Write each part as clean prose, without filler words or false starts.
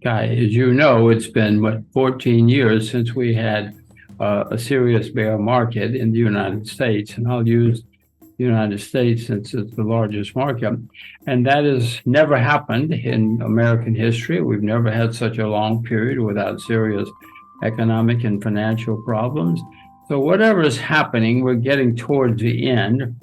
As you know, it's been, 14 years since we had a serious bear market in the United States. And I'll use the United States since it's the largest market. And that has never happened in American history. We've never had such a long period without serious economic and financial problems. So whatever is happening, we're getting towards the end.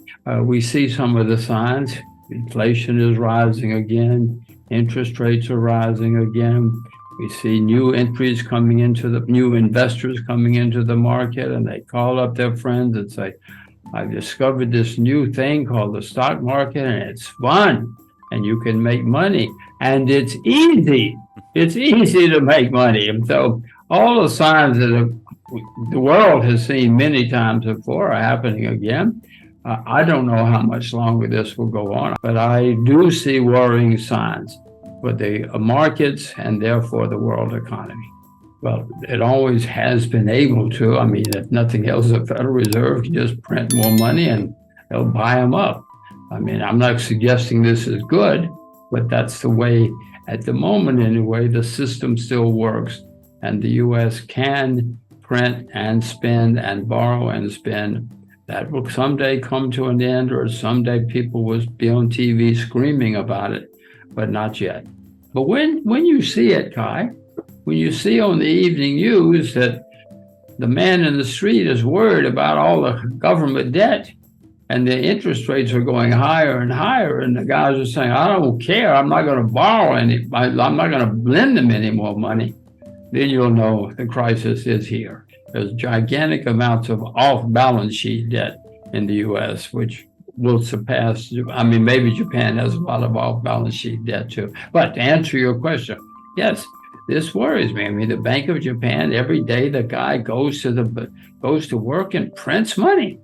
We see some of the signs. Inflation is rising again. Interest rates are rising again. We see new investors coming into the market, and they call up their friends and say, I've discovered this new thing called the stock market, and it's fun, and you can make money, and it's easy. It's easy to make money. And so all the signs that the world has seen many times before are happening again. I don't know how much longer this will go on, but I do see worrying signs for the markets and therefore the world economy. Well, it always has been able to. I mean, if nothing else, the Federal Reserve can just print more money and they'll buy them up. I mean, I'm not suggesting this is good, but that's the way, at the moment anyway, the system still works. And the U.S. can print and spend and borrow and spend. That will someday come to an end, or someday people will be on TV screaming about it, but not yet. But when you see it, Kai, when you see on the evening news that the man in the street is worried about all the government debt and the interest rates are going higher and higher, and the guys are saying, I don't care, I'm not going to borrow any, I'm not going to lend them any more money, then you'll know the crisis is here. There's gigantic amounts of off-balance sheet debt in the U.S., which will surpass, I mean, maybe Japan has a lot of off-balance sheet debt too. But to answer your question, yes, this worries me. I mean, the Bank of Japan, every day the guy goes to work and prints money.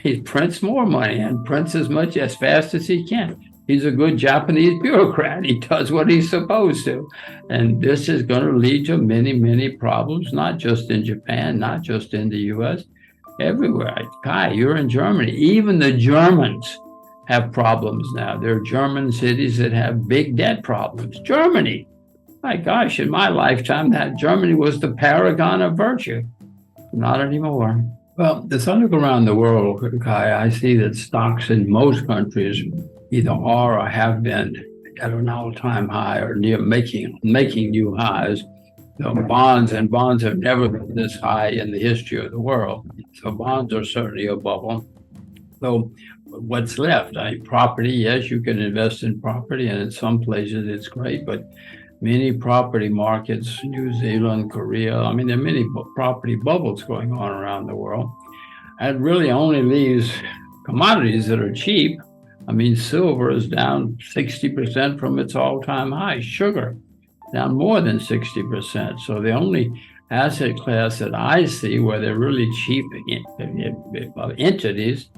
He prints more money and prints as fast as he can. He's a good Japanese bureaucrat. He does what he's supposed to. And this is going to lead to many, many problems, not just in Japan, not just in the U.S., everywhere. Kai, you're in Germany. Even the Germans have problems now. There are German cities that have big debt problems. Germany. My gosh, in my lifetime, that Germany was the paragon of virtue. Not anymore. Well, as I look around the world, Kai, I see that stocks in most countries either are or have been at an all-time high or near making new highs. So bonds have never been this high in the history of the world. So bonds are certainly a bubble. So what's left? Property, yes, you can invest in property, and in some places it's great, but many property markets, New Zealand, Korea, I mean, there are many property bubbles going on around the world. And really only leaves commodities that are cheap. I mean, silver is down 60% from its all-time high. Sugar, down more than 60%. So the only asset class that I see where they're really cheap entities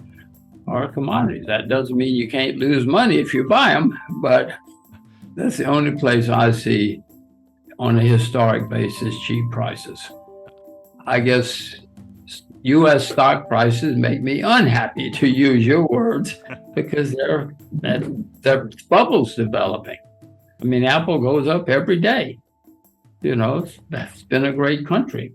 are commodities. That doesn't mean you can't lose money if you buy them, but that's the only place I see on a historic basis cheap prices. I guess U.S. stock prices make me unhappy, to use your words, because there are bubbles developing. I mean, Apple goes up every day. You know, that's been a great company.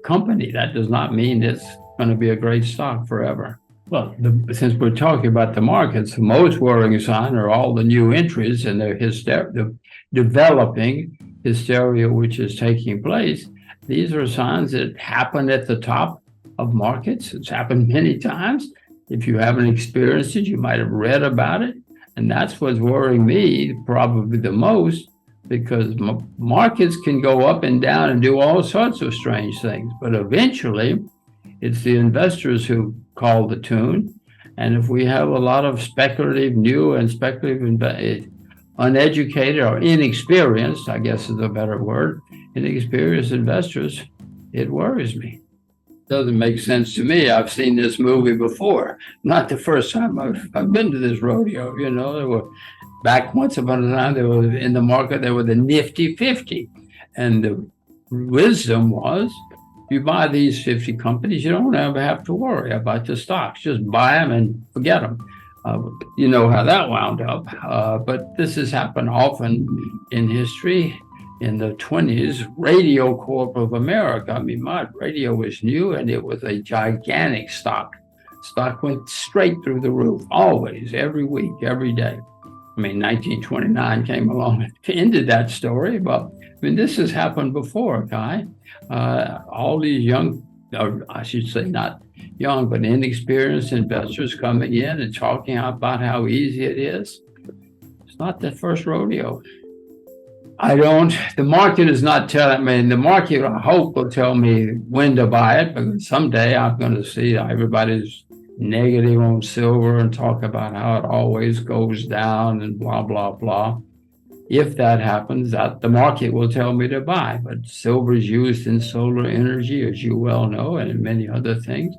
That does not mean it's going to be a great stock forever. Well, since we're talking about the markets, the most worrying sign are all the new entries and the developing hysteria which is taking place. These are signs that happen at the top of markets. It's happened many times. If you haven't experienced it, you might have read about it. And that's what's worrying me probably the most, because markets can go up and down and do all sorts of strange things. But eventually, it's the investors who call the tune. And if we have a lot of uneducated or inexperienced, I guess is a better word, inexperienced investors, it worries me. Doesn't make sense to me. I've seen this movie before. Not the first time I've been to this rodeo. You know, there were back once upon a time, there was in the market, there were the nifty 50. And the wisdom was, you buy these 50 companies, you don't ever have to worry about the stocks. Just buy them and forget them. You know how that wound up. But this has happened often in history. in the 20s, Radio Corp of America. I mean, my radio was new and it was a gigantic stock. Stock went straight through the roof, always, every week, every day. I mean, 1929 came along and ended that story, but I mean, this has happened before, Kai. All these young, or I should say not young, but inexperienced investors coming in and talking about how easy it is. It's not the first rodeo. The market is not telling me, the market, I hope, will tell me when to buy it, because someday I'm going to see everybody's negative on silver and talk about how it always goes down and blah, blah, blah. If that happens, the market will tell me to buy. But silver is used in solar energy, as you well know, and in many other things.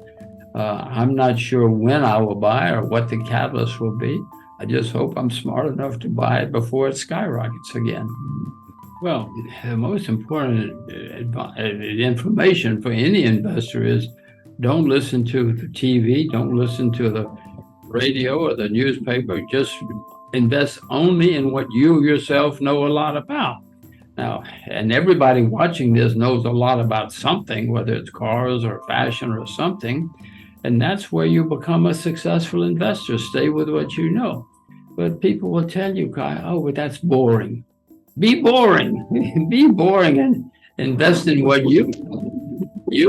I'm not sure when I will buy or what the catalyst will be. I just hope I'm smart enough to buy it before it skyrockets again. Well, the most important information for any investor is don't listen to the TV, don't listen to the radio or the newspaper. Just invest only in what you yourself know a lot about. Now, and everybody watching this knows a lot about something, whether it's cars or fashion or something. And that's where you become a successful investor. Stay with what you know. But people will tell you, Kai, but that's boring. Be boring. Be boring and invest in what you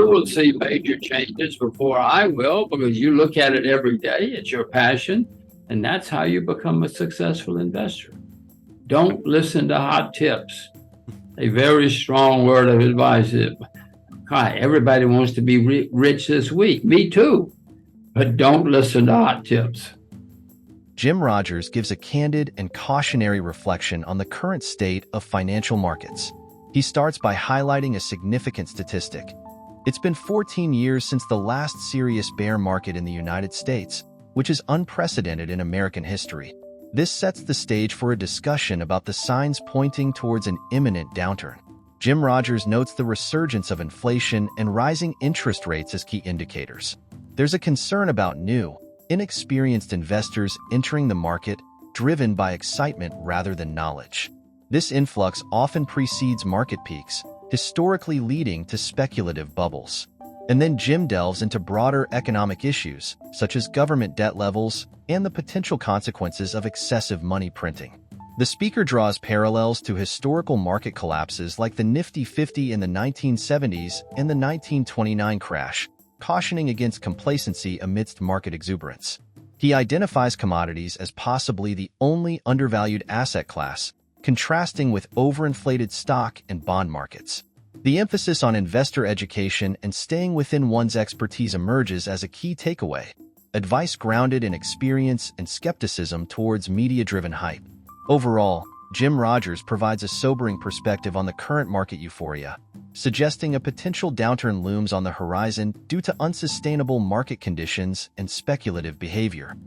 will see major changes before I will, because you look at it every day. It's your passion. And that's how you become a successful investor. Don't listen to hot tips. A very strong word of advice is, Kai, everybody wants to be rich this week. Me too. But don't listen to hot tips. Jim Rogers gives a candid and cautionary reflection on the current state of financial markets. He starts by highlighting a significant statistic. It's been 14 years since the last serious bear market in the United States, which is unprecedented in American history. This sets the stage for a discussion about the signs pointing towards an imminent downturn. Jim Rogers notes the resurgence of inflation and rising interest rates as key indicators. There's a concern about new, inexperienced investors entering the market, driven by excitement rather than knowledge. This influx often precedes market peaks, historically leading to speculative bubbles. And then Jim delves into broader economic issues, such as government debt levels and the potential consequences of excessive money printing. The speaker draws parallels to historical market collapses like the Nifty 50 in the 1970s and the 1929 crash, cautioning against complacency amidst market exuberance. He identifies commodities as possibly the only undervalued asset class, contrasting with overinflated stock and bond markets. The emphasis on investor education and staying within one's expertise emerges as a key takeaway, advice grounded in experience and skepticism towards media-driven hype. Overall, Jim Rogers provides a sobering perspective on the current market euphoria, suggesting a potential downturn looms on the horizon due to unsustainable market conditions and speculative behavior.